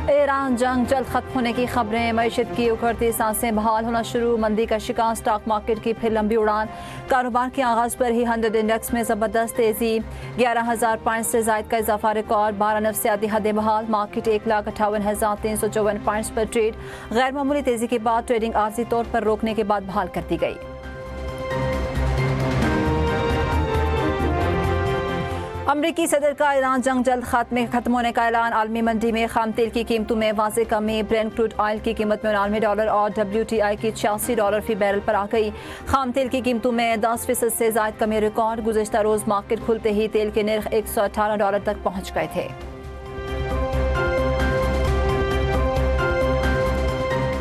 Iran जंग जल्द खत्म होने की खबरें। मईशत की उखड़ती सांसें बहाल होना शुरू। मंदी का शिकार स्टॉक मार्केट की फिर लंबी उड़ान। कारोबार के आगाज पर ही 100 इंडेक्स में जबरदस्त तेजी। 11,000 पॉइंट से जायद का इजाफा रिकॉर्ड। 12 नफ्सियाती हदें बहाल। मार्केट 1,58,354 पॉइंट्स पर ट्रेड। गैर मामूली तेजी के बाद ट्रेडिंग आर्जी तौर पर रोकने के बाद बहाल कर दी गई। अमरीकी सदर का ईरान जंग जल्द खत्म होने का ऐलान। आलमी मंडी में खाम तेल की कीमतों में वाज़ेह कमी। ब्रेंट क्रूड ऑयल की कीमत में $99 और WTI की $86 फी बैरल पर आ गई। खाम तेल की कीमतों में 10% से ज़ायद कमी रिकॉर्ड। गुज़श्ता रोज़ मार्केट खुलते ही तेल के नर्ख $118 तक पहुँच गए थे।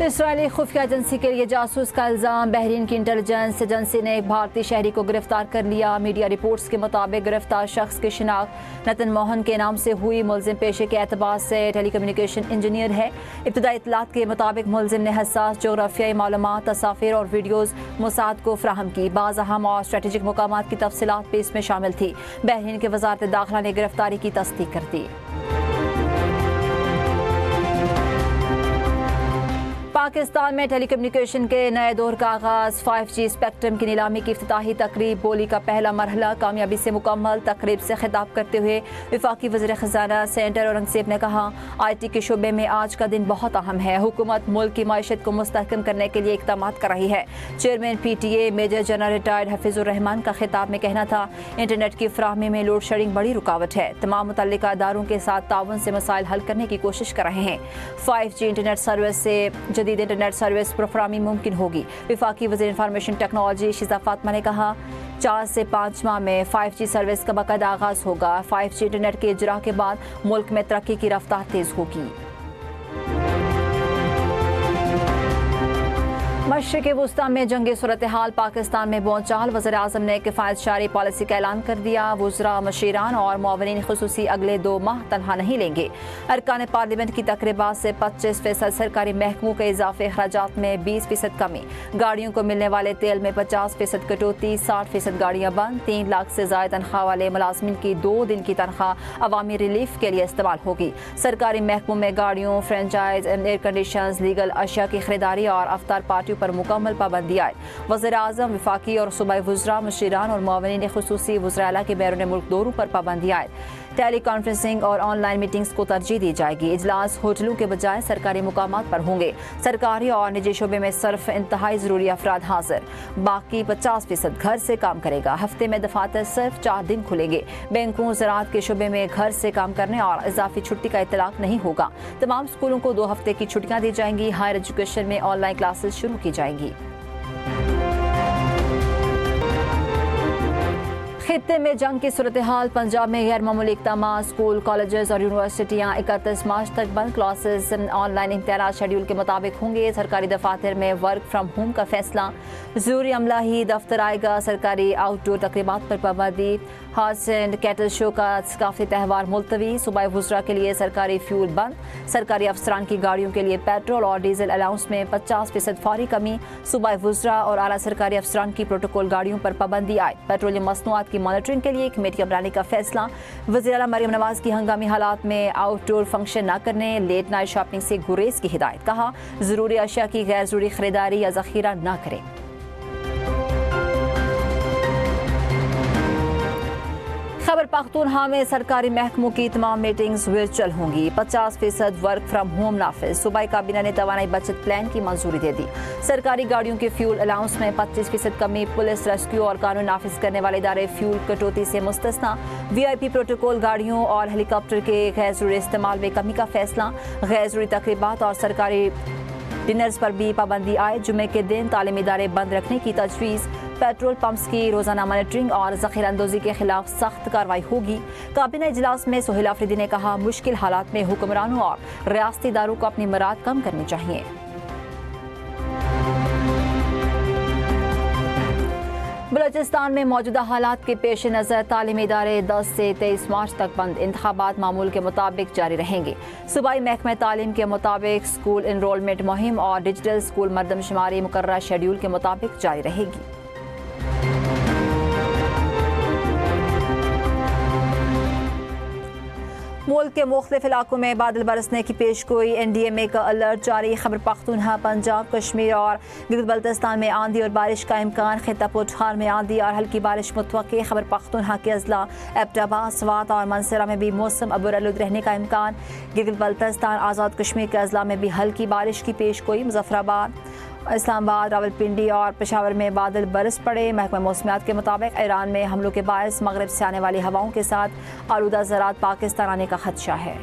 इस्राएली खुफिया एजेंसी के लिए जासूस का इल्जाम। बहरीन की इंटेलिजेंस एजेंसी ने एक भारतीय शहरी को गिरफ्तार कर लिया। मीडिया रिपोर्ट्स के मुताबिक गिरफ्तार शख्स की शिनाख्त नतन मोहन के नाम से हुई। मुलजिम पेशे के एतबार से टेलीकम्युनिकेशन इंजीनियर है। इब्तदाई इत्तलात के मुताबिक मुलजिम ने हसास जोग्राफियाई मालूमात, तस्वीर और वीडियोज़ मोसाद को फ्राहम की। बाज़ अहम और स्ट्रेटेजिक मकामात की तफसीलात भी इसमें शामिल थी। बहरीन की वजारत दाखिला ने गिरफ्तारी की तस्दीक कर दी। पाकिस्तान में टेलीकम्युनिकेशन के नए दौर का आगाज। 5G स्पेक्ट्रम की नीलामी की इफ्तिताही तकरीब। बोली का पहला मरहला कामयाबी से मुकम्मल। तकरीब से खिताब करते हुए वफाकी वज़ीर ख़ज़ाना सेनेटर औरंगज़ेब ने कहा, IT के शोबे में आज का दिन बहुत अहम है। हुकूमत मुल्क की मईशत को मुस्तहकम करने के लिए इक़दाम कर रही है। Chairman PTA major general retired Hafizur Rahman का खिताब में कहना था, इंटरनेट की फ्राहमी में लोड शेडिंग बड़ी रुकावट है। तमाम मुतल्लिका इदारों के साथ ताउन से मसाइल हल करने की कोशिश कर रहे हैं। 5G इंटरनेट सर्विस से जदीद इंटरनेट सर्विस प्रोफरामी मुमकिन होगी। वफाकी वज़ीर इंफॉर्मेशन टेक्नोलॉजी शिजा फातिमा ने कहा, 4 से 5 माह में 5G सर्विस का बाकायदा आगाज होगा। 5G इंटरनेट के इजरा के बाद मुल्क में तरक्की की रफ्तार तेज होगी। मशरिक़ वुस्ता में जंगी सूरत हाल। पाकिस्तान में बोलचाल। वज़ीर आज़म ने किफ़ायत शारी पॉलिसी का ऐलान कर दिया। वुज़रा, मशीरान और मुआवनीन ख़ुसूसी अगले 2 माह तनख्वाह नहीं लेंगे। अरकान पार्लियामेंट की तकरीबात से 25%। सरकारी महकमों के इजाफे अखराजात में 20% कमी। गाड़ियों को मिलने वाले तेल में 50% कटौती। 60% गाड़ियाँ बंद। 3 लाख से ज़ायद तनख्वाह वाले मुलाजमिन की 2 दिन की तनख्वाह अवामी रिलीफ के लिए इस्तेमाल होगी। सरकारी महकमों में गाड़ियों, फ्रेंचाइज, एयर कंडीशन, लीगल अशिया की खरीदारी और अफ्तार पार्टियों पर मुकम्मल पाबंदी आए। वज़ीर आज़म, वफाकी और सूबाई वुज़रा, मशीरान और मुआवनीन ख़ुसूसी वुज़रा आला के बैरून मुल्क दौरों पर पाबंदी आए। टेली कॉन्फ्रेंसिंग और ऑनलाइन मीटिंग्स को तरजीह दी जाएगी। इजलास होटलों के बजाय सरकारी मुकामात पर होंगे। सरकारी और निजी शोबे में सिर्फ इंतहाई ज़रूरी अफराद हाजिर। बाकी 50% घर से काम करेगा। हफ्ते में दफातर सिर्फ 4 दिन खुलेंगे। बैंकों, ज़राअत के शोबे में घर से काम करने और इजाफी छुट्टी का इतलाक नहीं होगा। तमाम स्कूलों को 2 हफ्ते की छुट्टियाँ दी जाएंगी। हायर एजुकेशन में ऑनलाइन क्लासेस शुरू की जाएंगी। खित्ते में जंग की सूरत हाल। पंजाब में गैर मामूली इक़दाम। स्कूल, कॉलेजेस और यूनिवर्सिटियाँ 31 मार्च तक बंद। क्लासेस ऑनलाइन इम्तिहान शेड्यूल के मुताबिक होंगे। सरकारी दफातर में वर्क फ्राम होम का फैसला। ज़रूरी अमला ही दफ्तर आएगा। सरकारी आउटडोर तकरीबात पर पाबंदी। हॉर्स एंड कैटल शो का सकाफती त्यौहार मुलतवी। सूबाई वुज़रा के लिए सरकारी फ्यूल बंद। सरकारी अफसरान की गाड़ियों के लिए पेट्रोल और डीजल अलाउंस में 50% फौरी कमी। सूबाई वुज़रा और आला सरकारी अफसरान की प्रोटोकॉल गाड़ियों पर पाबंदी आए। पेट्रोलियम मसनूआत की मॉनिटरिंग के लिए कमेटियां बनाने का फैसला। वज़ीर आला मरियम नवाज की हंगामी हालात में आउटडोर फंक्शन न करने, लेट नाइट शॉपिंग से गुरेज की हिदायत। कहा, ज़रूरी अशिया की गैर ज़रूरी खरीदारी या ज़ख़ीरा न करें। खैबर पख्तूनख्वा में सरकारी महकमों की तमाम मीटिंग्स वर्चुअल होंगी। 50% वर्क फ्राम होम नाफिज। सूबाई काबीना ने तवानाई बचत प्लान की मंजूरी दे दी। सरकारी गाड़ियों के फ्यूल अलाउंस में 25% कमी। पुलिस, रेस्क्यू और कानून नाफिज करने वाले इदारे फ्यूल कटौती से मुस्तस्ना। VIP प्रोटोकॉल गाड़ियों और हेलीकॉप्टर के गैर ज़रूरी इस्तेमाल में कमी का फैसला। गैर ज़रूरी तकरीबात और सरकारी डिनर्स पर भी पाबंदी आए। जुमे के दिन तालीमी इदारे बंद रखने की तजवीज़। पेट्रोल पंप्स की रोजाना मॉनिटरिंग और ज़ख़ीरा अंदोज़ी के खिलाफ सख्त कार्रवाई होगी। काबीना इजलास में सोहेल आफरीदी ने कहा, मुश्किल हालात में हुक्मरानों और रियासती इदारों को अपनी मराद कम करनी चाहिए। बलूचिस्तान में मौजूदा हालात के पेश नज़र तालीमी इदारे 10 से 23 मार्च तक बंद। इंतखाबात मामूल के मुताबिक जारी रहेंगे। सूबाई महकमा तालीम के मुताबिक स्कूल इनरोलमेंट मुहिम और डिजिटल स्कूल मरदमशुमारी मुकर्रर शेड्यूल के मुताबिक जारी रहेगी। मुल्क के मुख्तलिफ इलाकों में बादल बरसने की पेशगोई, NDMA का अलर्ट जारी। खैबर पख्तूनख्वा, पंजाब, कश्मीर और गिलगित बल्तिस्तान में आंधी और बारिश का इम्कान। खित्ता पुठार में आंधी और हल्की बारिश मुतवक्के। खैबर पख्तूनख्वा के अजला एबटाबाद, स्वात और मंसरा में भी मौसम अबुरआलूद रहने का इम्कान। गिलगित बल्तिस्तान, आज़ाद कश्मीर के अजला में भी हल्की बारिश की पेशगोई। मुजफ्फराबाद, इस्लामाबाद, रावलपिंडी और पेशावर में बादल बरस पड़े। महकमा मौसमियात के मुताबिक ईरान में हमलों के बायस मगरब से आने वाली हवाओं के साथ आलूदा ज़रात पाकिस्तान आने का खदशा है।